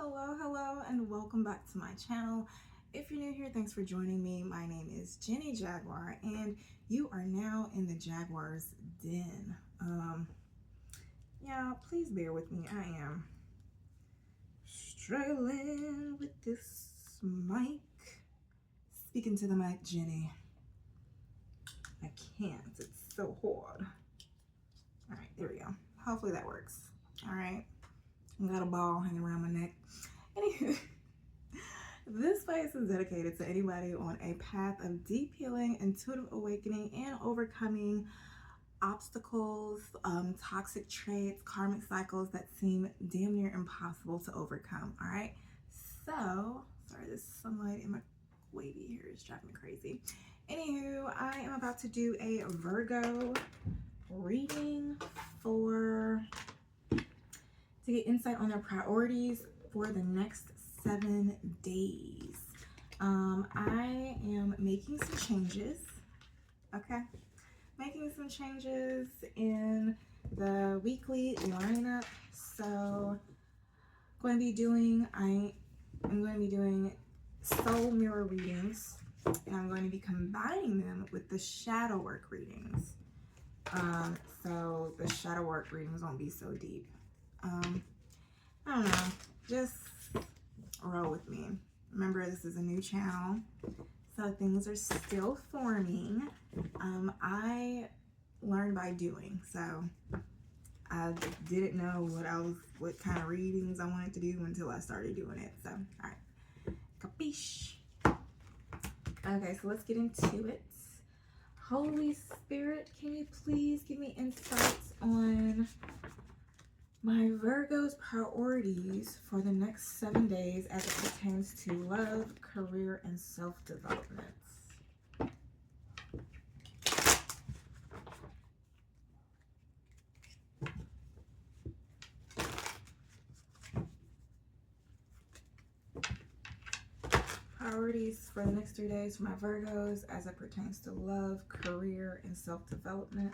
Hello, and welcome back to my channel. If you're new here, thanks for joining me. My name is Jenny Jaguar, and you are now in the Jaguar's den. Yeah, please bear with me. I am struggling with this mic. Speaking to the mic, Jenny. I can't. It's so hard. All right, there we go. Hopefully that works. All right. I got a ball hanging around my neck. Anywho, this space is dedicated to anybody on a path of deep healing, intuitive awakening, and overcoming obstacles, toxic traits, karmic cycles that seem damn near impossible to overcome. All right. So, sorry, this sunlight in my wavy hair is driving me crazy. Anywho, I am about to do a Virgo reading to get insight on their priorities for the next 7 days. I am making some changes, okay? Making some changes in the weekly lineup. So I'm going to be doing soul mirror readings, and I'm going to be combining them with the shadow work readings. So the shadow work readings won't be so deep. I don't know, just roll with me. Remember, this is a new channel, so things are still forming. I learned by doing, so I didn't know what kind of readings I wanted to do until I started doing it. So, all right, capiche. Okay, so let's get into it. Holy Spirit, can you please give me insights on my Virgo's priorities for the next 7 days as it pertains to love, career, and self-development? Priorities for the next 3 days for my Virgos as it pertains to love, career, and self-development.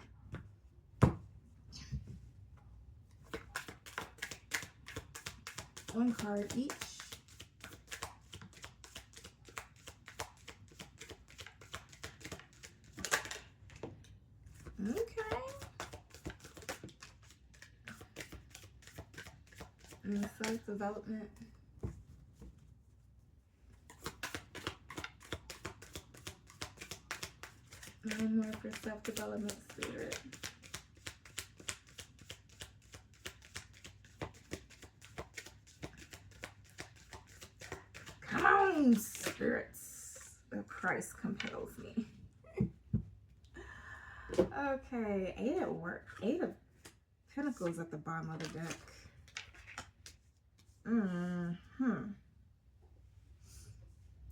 One card each. Okay. And self-development. One more for self-development, Spirit. Come on, spirits. The price compels me. Okay, 8 at work. 8 of Pentacles at the bottom of the deck.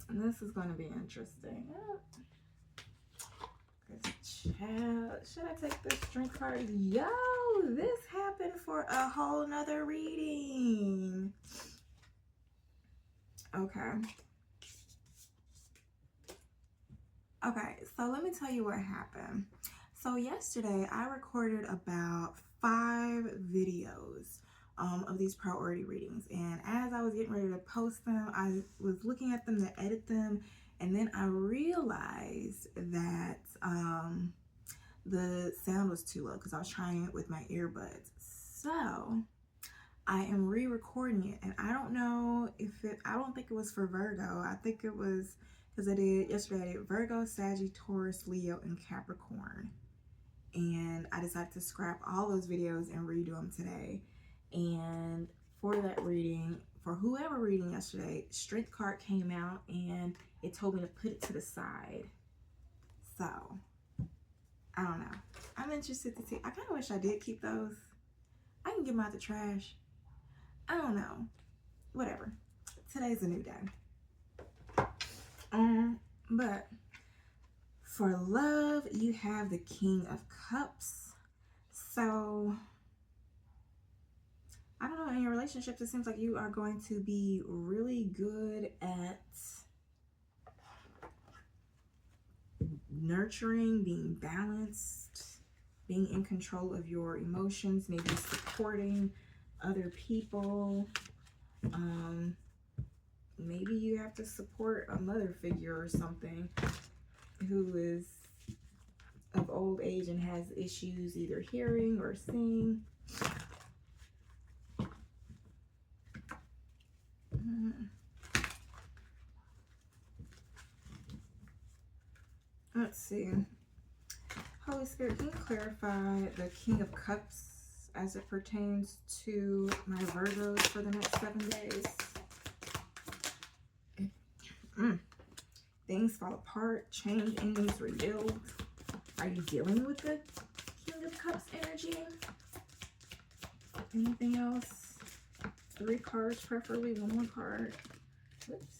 This is going to be interesting. Should I take this Strength card? Yo, this happened for a whole nother reading. Okay, so let me tell you what happened. So yesterday I recorded about 5 videos of these priority readings, and as I was getting ready to post them, I was looking at them to edit them, and then I realized that the sound was too low because I was trying it with my earbuds. So I am re-recording it, and I don't know I don't think it was for Virgo. I think it was because yesterday I did Virgo, Sagittarius, Taurus, Leo, and Capricorn. And I decided to scrap all those videos and redo them today. And for that reading, for whoever reading yesterday, Strength card came out and it told me to put it to the side. So, I don't know. I'm interested to see. I kind of wish I did keep those. I can get them out the trash. I don't know. Whatever. Today's a new day. But for love, you have the King of Cups. So, I don't know, in your relationships, it seems like you are going to be really good at nurturing, being balanced, being in control of your emotions, maybe supporting other people. Maybe you have to support a mother figure or something who is of old age and has issues either hearing or seeing. Let's see. Holy Spirit, can you clarify the King of Cups as it pertains to my Virgos for the next 7 days? Things fall apart, change, endings rebuild. Are you dealing with the King of Cups energy? Anything else? 3 cards, preferably 1 more card. Whoops,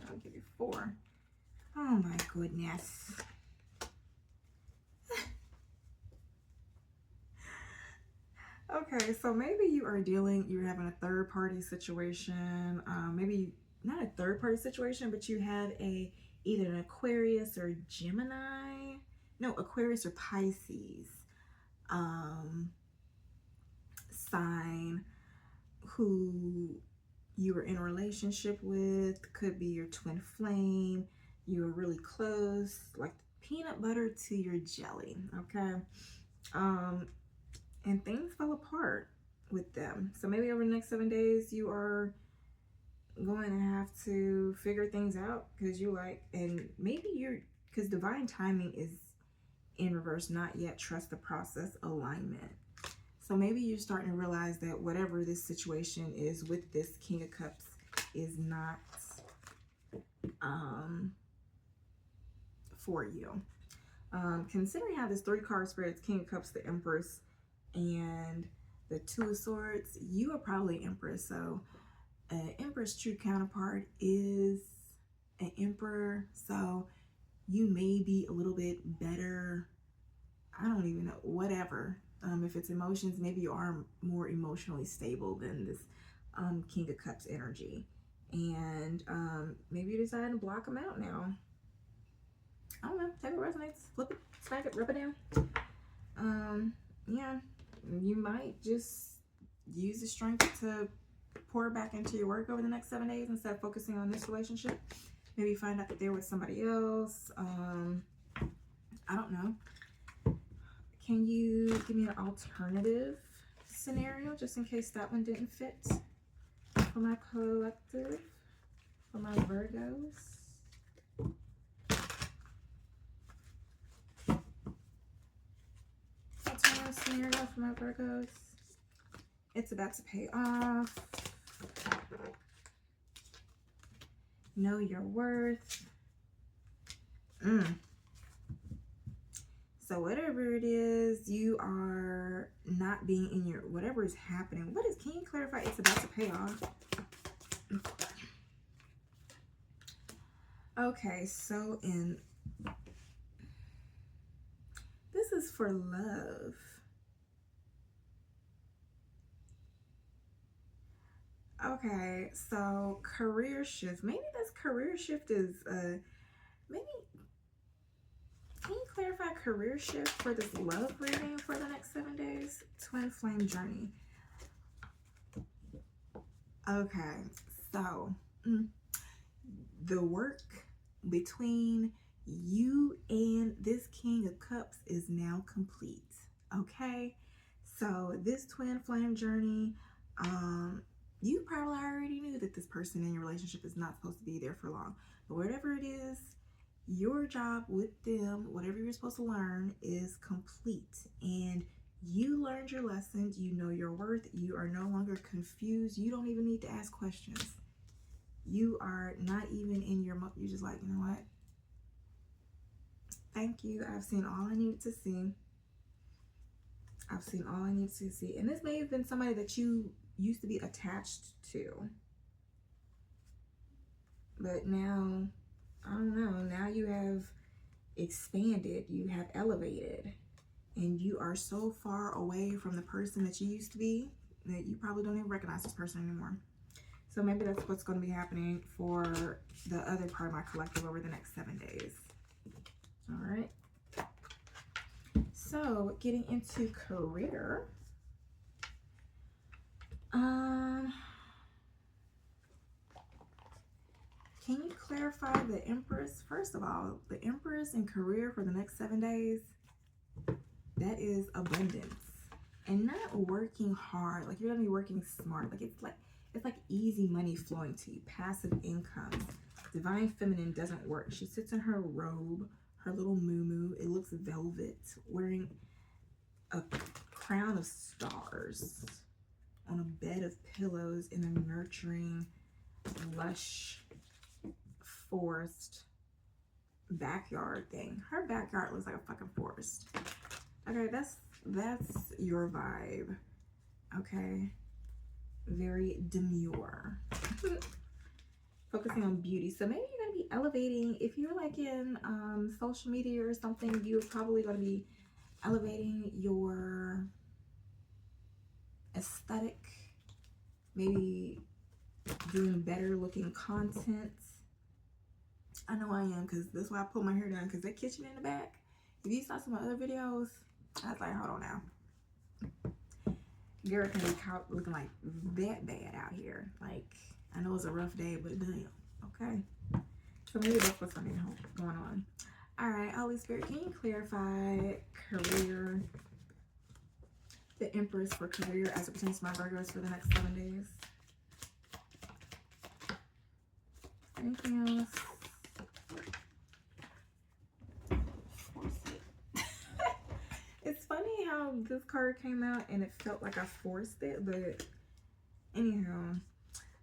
I'll give you 4. Oh my goodness. Okay, so maybe you're having a third party situation. Maybe not a third party situation, but you have either an Aquarius or Gemini. No, Aquarius or Pisces sign who you were in a relationship with. Could be your twin flame. You were really close, like peanut butter to your jelly. Okay. And things fell apart with them. So maybe over the next 7 days, you are going to have to figure things out because because divine timing is in reverse, not yet trust the process alignment. So maybe you're starting to realize that whatever this situation is with this King of Cups is not for you. Considering how this 3 card spread, King of Cups, the Empress, and the 2 of Swords, you are probably Empress. So an Empress true counterpart is an Emperor. So you may be a little bit better. I don't even know, whatever. If it's emotions, maybe you are more emotionally stable than this King of Cups energy. And maybe you decide to block them out now. I don't know, take what resonates, flip it, smack it, rub it down. Yeah, you might just use the strength to pour back into your work over the next 7 days instead of focusing on this relationship. Maybe find out that they're with somebody else. I don't know. Can you give me an alternative scenario just in case that one didn't fit for my collective, for my Virgos? Alternative scenario for my Virgos. It's about to pay off. Know your worth. So whatever it is, you are not being in your, whatever is happening. Can you clarify it's about to pay off? Okay, so this is for love. Okay, so career shift. Maybe this career shift is, maybe, can you clarify career shift for this love reading for the next 7 days? Twin flame journey. Okay, so the work between you and this King of Cups is now complete. Okay, so this twin flame journey, you probably already knew that this person in your relationship is not supposed to be there for long. But whatever it is, your job with them, whatever you're supposed to learn, is complete. And you learned your lessons. You know your worth. You are no longer confused. You don't even need to ask questions. You are not even in your, you're just like, you know what? Thank you. I've seen all I needed to see. I've seen all I needed to see. And this may have been somebody that you used to be attached to. But now, I don't know, now you have expanded, you have elevated, and you are so far away from the person that you used to be that you probably don't even recognize this person anymore. So maybe that's what's going to be happening for the other part of my collective over the next 7 days. All right. So getting into career. Can you clarify the Empress? First of all, the Empress in career for the next 7 days, that is abundance. And not working hard. Like, you're gonna be working smart. Like it's like easy money flowing to you. Passive income. Divine feminine doesn't work. She sits in her robe, her little moo-moo. It looks velvet, wearing a crown of stars on a bed of pillows in a nurturing, lush, forest backyard thing. Her backyard looks like a fucking forest. Okay, that's your vibe. Okay, very demure. Focusing on beauty. So maybe you're gonna be elevating. If you're like in social media or something, you're probably gonna be elevating your aesthetic, maybe doing better looking content. I know I am, because that's why I pulled my hair down, because that kitchen in the back, if you saw some of my other videos, I was like, hold on now. Girl can be looking like that bad out here. Like, I know it's a rough day, but damn, okay. So maybe that's what's going on. All right, Holy Spirit, can you clarify career, the Empress for career as it pertains to my Virgos for the next 7 days? Anything else? It's funny how this card came out and it felt like I forced it, but anyhow,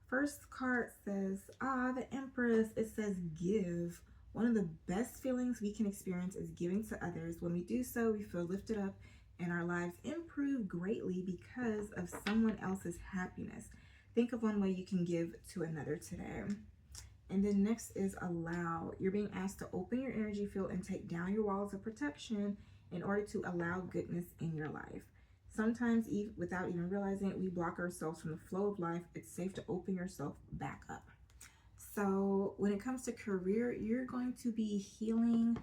first card says, the Empress. It says give. One of the best feelings we can experience is giving to others. When we do so, we feel lifted up and our lives improve greatly because of someone else's happiness. Think of one way you can give to another today. And then next is allow. You're being asked to open your energy field and take down your walls of protection in order to allow goodness in your life. Sometimes, without even realizing it, we block ourselves from the flow of life. It's safe to open yourself back up. So when it comes to career, you're going to be healing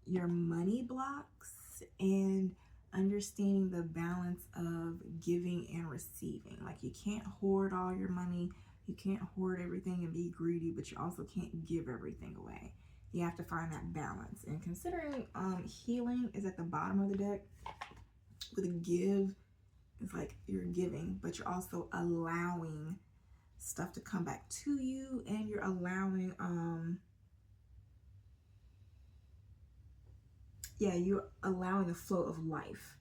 your money blocks and understanding the balance of giving and receiving. Like, you can't hoard all your money. You can't hoard everything and be greedy, but you also can't give everything away. You have to find that balance. And considering healing is at the bottom of the deck, with a give, it's like you're giving, but you're also allowing stuff to come back to you, and you're allowing you're allowing the flow of life.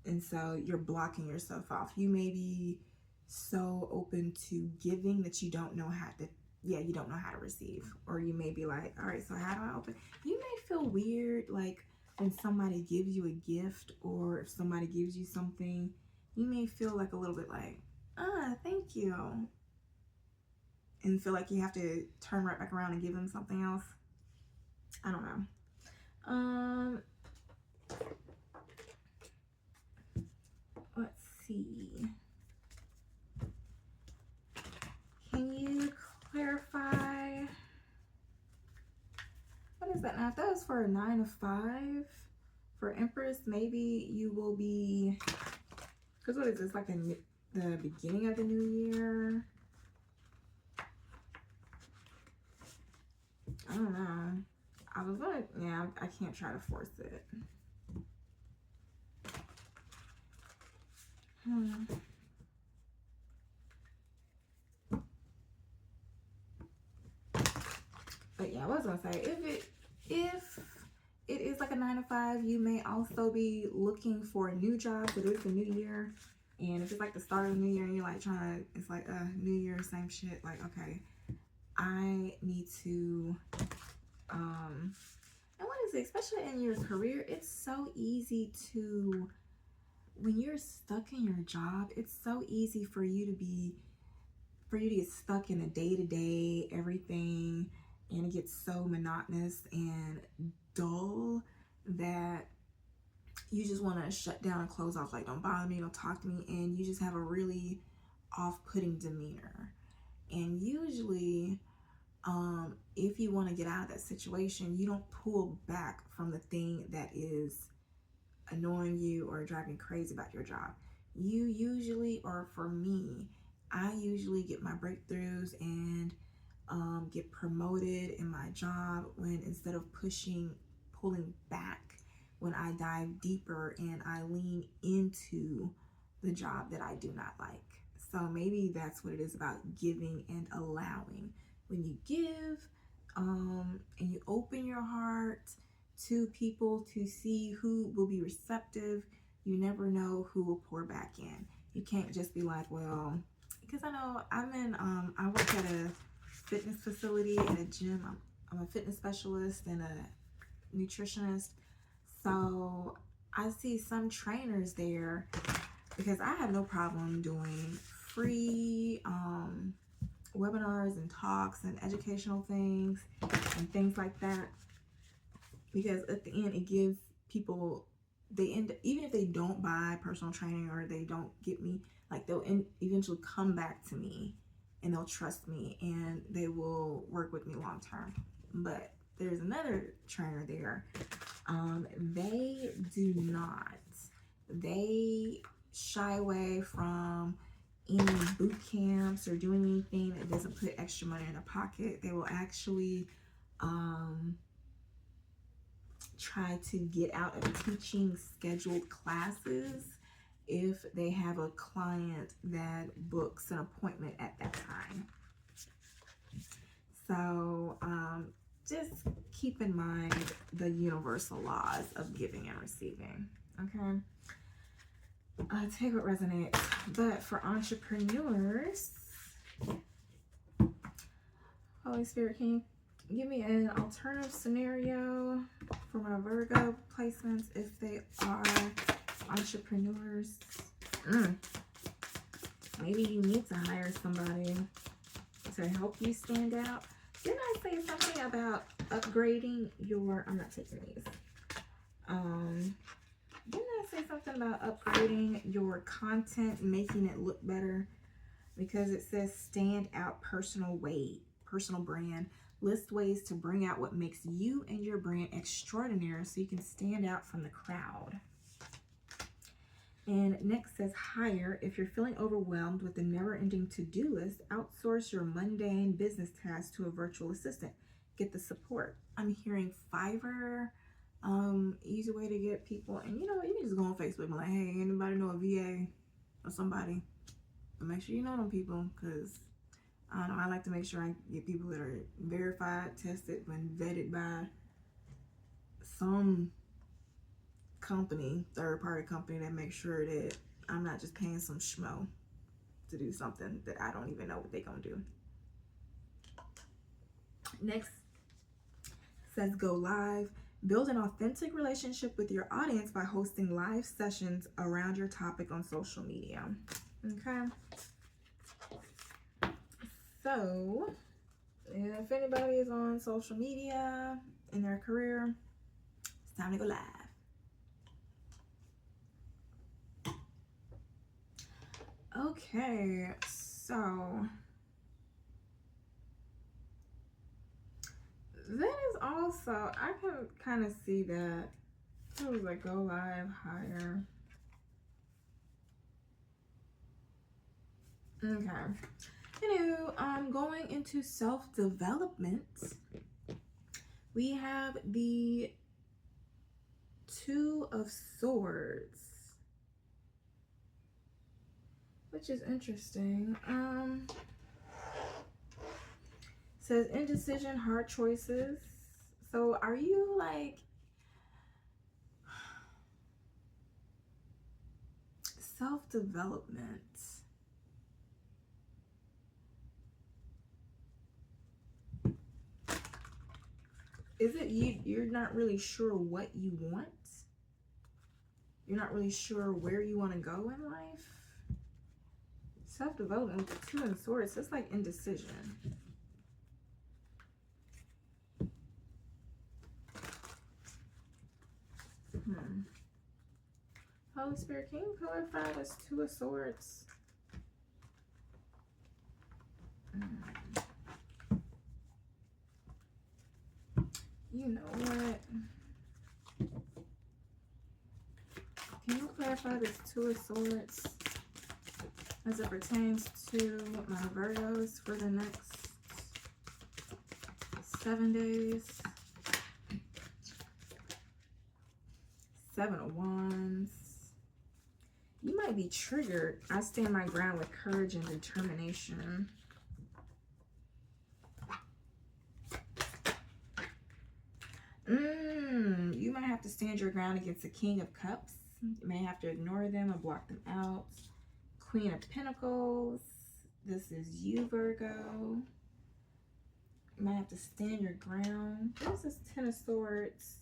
And so you're blocking yourself off. You may be so open to giving that you don't know how to receive. Or you may be like, all right, so how do I open? You may feel weird, like when somebody gives you a gift, or if somebody gives you something, you may feel like a little bit like, thank you, and feel like you have to turn right back around and give them something else. I don't know. Let's see. Can you clarify? What is that now? If that was for a 9 of 5 for Empress, maybe you will be, because what is this, like the beginning of the new year? I don't know. I was gonna, I can't try to force it. But yeah, I was gonna say, if it is like a 9 to 5, you may also be looking for a new job. So it's a new year, and if it's like the start of the new year and you're like trying to, it's like new year, same shit. Like, okay, I need to and what is it, especially in your career, it's so easy to, when you're stuck in your job, it's so easy for you to get stuck in a day-to-day everything, and it gets so monotonous and dull that you just want to shut down and close off. Like, don't bother me, don't talk to me, and you just have a really off-putting demeanor. And usually if you want to get out of that situation, you don't pull back from the thing that is annoying you or driving crazy about your job. You usually, or for me, I usually get my breakthroughs and get promoted in my job, when instead of pulling back, when I dive deeper and I lean into the job that I do not like. So maybe that's what it is about giving and allowing. When you give and you open your heart to people to see who will be receptive, you never know who will pour back in. You can't just be like, well, because I know I work at a fitness facility, at a gym. I'm a fitness specialist and a nutritionist. So I see some trainers there, because I have no problem doing free webinars and talks and educational things and things like that, because at the end it gives people, even if they don't buy personal training or they don't get me, like they'll eventually come back to me and they'll trust me and they will work with me long term. But there's another trainer there. They shy away from any boot camps or doing anything that doesn't put extra money in their pocket. They will actually try to get out of teaching scheduled classes if they have a client that books an appointment at that time. So just keep in mind the universal laws of giving and receiving, okay? Take what resonates. But for entrepreneurs, Holy Spirit, can you give me an alternative scenario for my Virgo placements if they are entrepreneurs? Maybe you need to hire somebody to help you stand out. Didn't I say something about upgrading your, I'm not taking these. Didn't I say something about upgrading your content, making it look better? Because it says stand out personal brand. List ways to bring out what makes you and your brand extraordinary so you can stand out from the crowd. And next says hire. If you're feeling overwhelmed with the never-ending to-do list, outsource your mundane business tasks to a virtual assistant. Get the support. I'm hearing Fiverr, easy way to get people. And you know, you can just go on Facebook and be like, hey, anybody know a VA or somebody? But make sure you know them people, because I don't know, I like to make sure I get people that are verified, tested, and vetted by some company, third-party company, that makes sure that I'm not just paying some schmo to do something that I don't even know what they're gonna do. Next says go live. Build an authentic relationship with your audience by hosting live sessions around your topic on social media. Okay. So, if anybody is on social media in their career, it's time to go live. Okay, so that is also, I can kind of see that. It was like go live, hire. Okay. Anywho, going into self-development, we have the Two of Swords, which is interesting. Says indecision, hard choices. So are you like self-development? Is it you're not really sure what you want? You're not really sure where you want to go in life? Self-development with the Two of Swords, it's like indecision. Holy Spirit, can you clarify this Two of Swords? You know what? Can you clarify this Two of Swords as it pertains to my Virgos for the next 7 days. 7 of Wands. You might be triggered. I stand my ground with courage and determination. You might have to stand your ground against the King of Cups. You may have to ignore them or block them out. Queen of Pentacles. This is you, Virgo. You might have to stand your ground. What is this? 10 of Swords.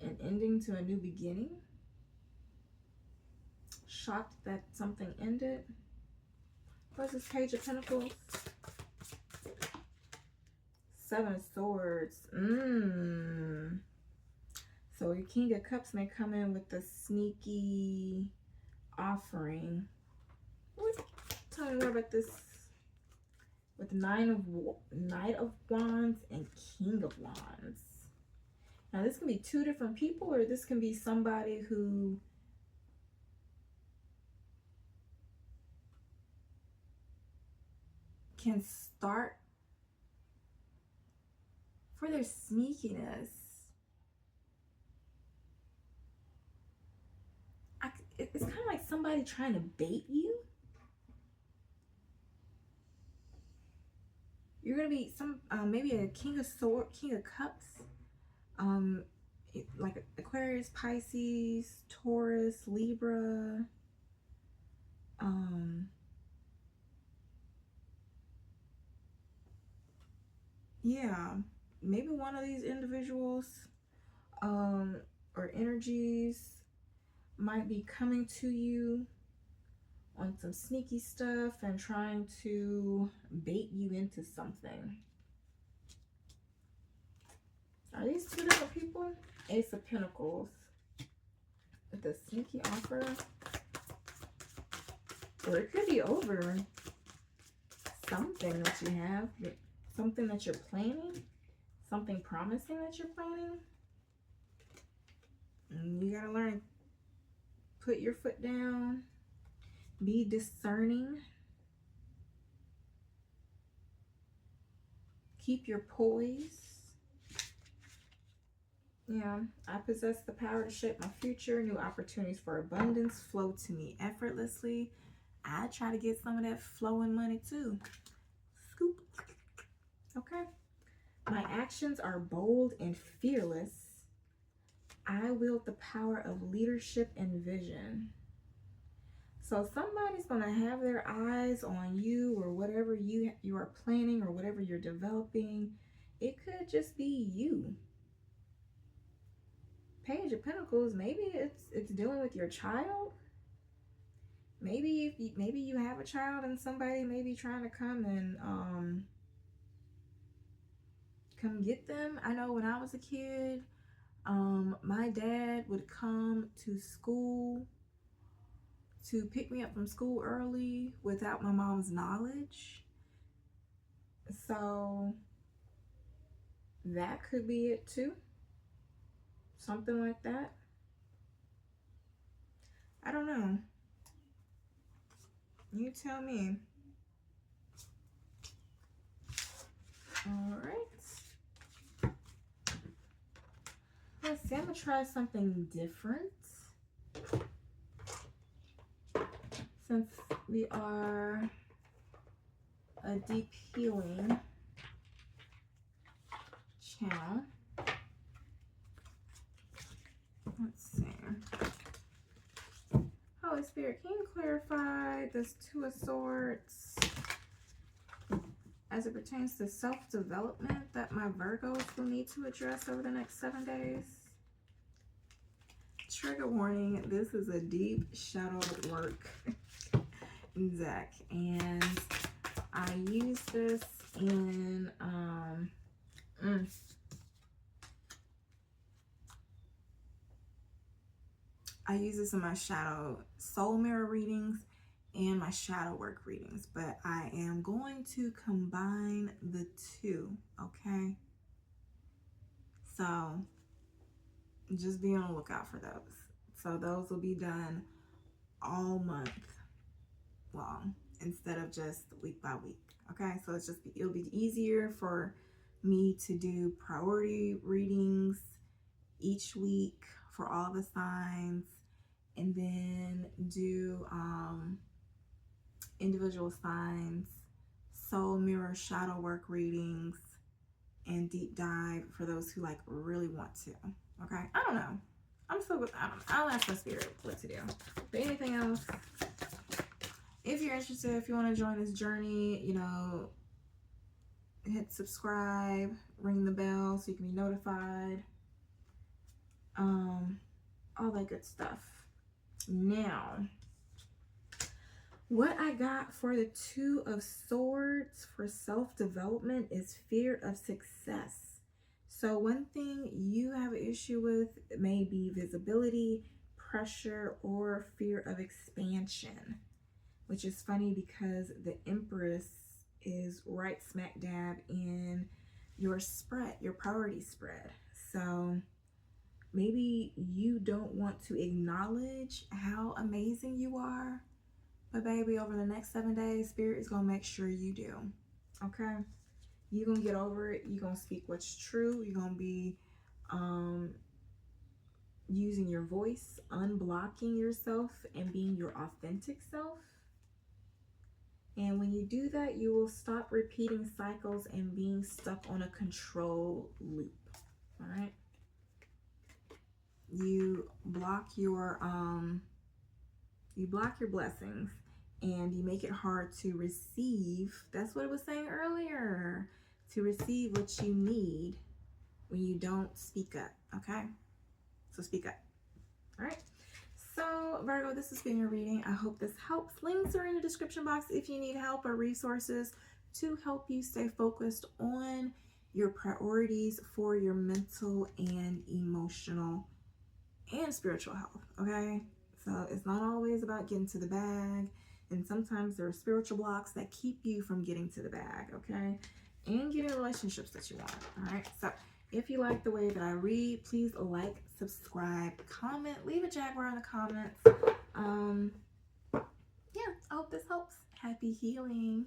An ending to a new beginning. Shocked that something ended. What's this? Page of Pentacles. 7 of Swords. So your King of Cups may come in with a sneaky offering. Tell me more about this. With Knight of Wands and King of Wands. Now this can be two different people, or this can be somebody who can start for their sneakiness. It's kind of like somebody trying to bait you. You're gonna be maybe a King of Cups, like Aquarius, Pisces, Taurus, Libra. Yeah, maybe one of these individuals, or energies might be coming to you on some sneaky stuff and trying to bait you into something. Are these two different people? Ace of Pentacles with a sneaky offer. Or it could be over something that you have, something that you're planning, something promising that you're planning. And you gotta learn, put your foot down, be discerning, keep your poise. Yeah, I possess the power to shape my future. New opportunities for abundance flow to me effortlessly. I try to get some of that flowing money too. Scoop. Okay. My actions are bold and fearless. I wield the power of leadership and vision. So somebody's going to have their eyes on you, or whatever you are planning, or whatever you're developing. It could just be you. Page of Pentacles, maybe it's dealing with your child. Maybe maybe you have a child and somebody may be trying to come and come get them. I know when I was a kid, my dad would come to school to pick me up from school early without my mom's knowledge. So that could be it too. Something like that. I don't know. You tell me. All right. Let's see. I'm going to try something different. Since we are a deep healing channel. Let's see. Holy Spirit, can you clarify this Two of Swords as it pertains to self-development that my Virgos will need to address over the next 7 days? Trigger warning, this is a deep shadow work deck, and I use this in I use this in my shadow soul mirror readings and my shadow work readings, but I am going to combine the two, okay? So just be on the lookout for those. So those will be done all month. long instead of just week by week. Okay, so it'll be easier for me to do priority readings each week for all the signs, and then do individual signs, soul mirror shadow work readings, and deep dive for those who like really want to. Okay, I don't know. I'm still with, I'll ask my spirit what to do. But anything else, if you're interested, if you want to join this journey, you know, hit subscribe, ring the bell so you can be notified, all that good stuff. Now, what I got for the Two of Swords for self-development is fear of success. So one thing you have an issue with may be visibility, pressure, or fear of expansion, which is funny because the Empress is right smack dab in your spread, your priority spread. So maybe you don't want to acknowledge how amazing you are, but baby, over the next 7 days, Spirit is going to make sure you do. Okay? You're going to get over it. You're going to speak what's true. You're going to be using your voice, unblocking yourself, and being your authentic self. And when you do that, you will stop repeating cycles and being stuck on a control loop. All right? You block your blessings, and you make it hard to receive. That's what it was saying earlier, to receive what you need when you don't speak up. Okay, so speak up. All right, so Virgo, this has been your reading. I hope this helps. Links are in the description box if you need help or resources to help you stay focused on your priorities for your mental and emotional and spiritual health. Okay, so it's not always about getting to the bag, and sometimes there are spiritual blocks that keep you from getting to the bag. Okay, and getting relationships that you want. All right, so if you like the way that I read, please like, subscribe, comment, leave a jaguar in the comments. Yeah, I hope this helps. Happy healing.